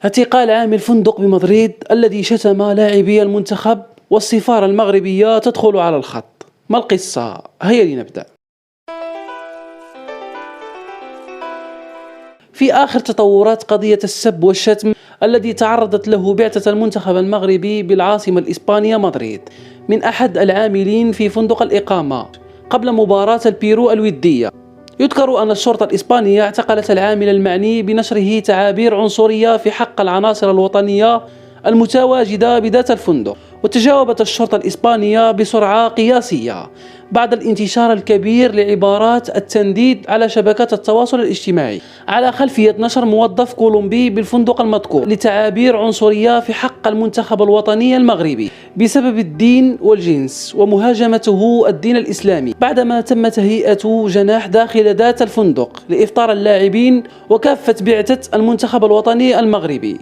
اعتقال عامل فندق بمدريد الذي شتم لاعبي المنتخب، والسفارة المغربية تدخل على الخط. ما القصة؟ هيا لنبدأ. في آخر تطورات قضية السب والشتم الذي تعرضت له بعثة المنتخب المغربي بالعاصمة الإسبانية مدريد من أحد العاملين في فندق الإقامة قبل مباراة البيرو الودية. يذكر أن الشرطة الإسبانية اعتقلت العامل المعني بنشره تعابير عنصرية في حق العناصر الوطنية المتواجدة بذات الفندق. وتجاوبت الشرطة الإسبانية بسرعة قياسية بعد الانتشار الكبير لعبارات التنديد على شبكات التواصل الاجتماعي على خلفية نشر موظف كولومبي بالفندق المذكور لتعابير عنصرية في حق المنتخب الوطني المغربي بسبب الدين والجنس ومهاجمته الدين الإسلامي، بعدما تم تهيئة جناح داخل ذات الفندق لإفطار اللاعبين وكافة بعثة المنتخب الوطني المغربي.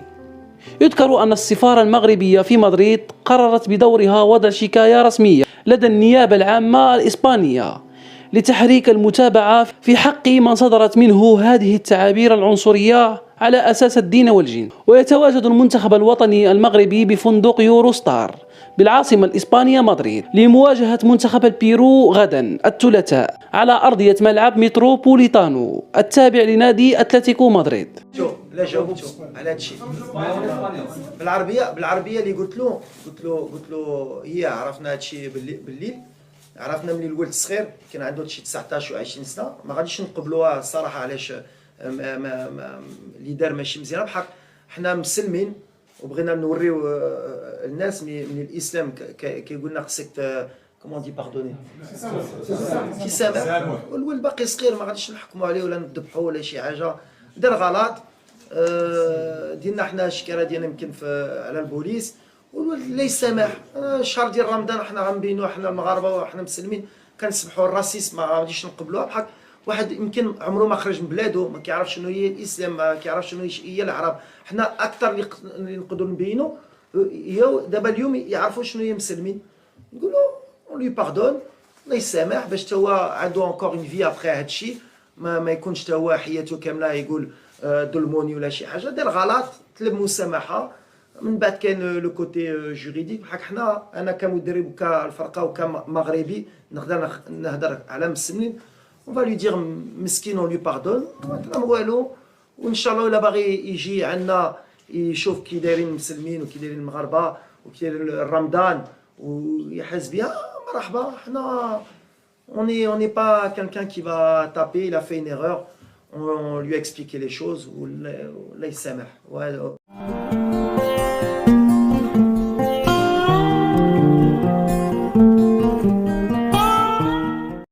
يذكر أن السفارة المغربية في مدريد قررت بدورها وضع شكاية رسمية لدى النيابة العامة الإسبانية لتحريك المتابعة في حق من صدرت منه هذه التعابير العنصرية على أساس الدين والجنس. ويتواجد المنتخب الوطني المغربي بفندق يوروستار بالعاصمة الإسبانية مدريد لمواجهة منتخب البيرو غدا الثلاثاء على أرضية ملعب متروبوليتانو التابع لنادي أتلتيكو مدريد. لا جاوبتو على هذا الشيء بالعربيه اللي قلت له هي عرفنا هذا الشيء بالليل، عرفنا من الولد صغير كان عنده شي 19 و 20 سنه، ما غاديش نقبلوها الصراحه. علاش اللي دار ماشي مزيان، بحق حنا مسلمين وبغينا نوريو الناس من الاسلام كيقول لنا خصك كومون دي باردوني كيسامح، والولد باقي صغير ما غاديش نحكموا عليه ولا نذبحوه ولا شي حاجه. دار غلط، ديالنا حنا الشكاره ديالنا يمكن على البوليس، والولد لا يسامح. الشهر ديال رمضان حنا غنبينوا حنا المغاربه وحنا مسلمين كنسمحوا الراسيس، ما غاديش نقبلوها. بحال واحد يمكن عمره ما خرج من بلادو، ما كيعرف شنو هي الاسلام، ما كيعرف شنو هي العرب. حنا اكثر اللي نقدروا نبينوا هي دابا اليوم يعرفوا شنو هي مسلمين، نقولوا اون لي باردون، الله يسامح، باش حتى هو عنده انكور اون في ابخي هادشي، ما يكونش حتى هو حياته كامله يقول ظلموني ولا شي حاجه. دار غلط، طلب مسامحه، من بعد كاين لو كوتي جوريديك. بحال حنا انا كمدرب وكالفرقه وكمغربي نهضر على مسلمين، اون فالي دير مسكين اون لي باردون، ما كلام والو. وان شاء الله الا باغي يجي عندنا يشوف كي دايرين المسلمين وكي دايرين المغاربه وكي داير رمضان ويحس بها، مرحبا. حنا on n'est pas quelqu'un qui va taper, il a fait une erreur, on lui a expliqué les choses, ou là il s'aimait. Ouais.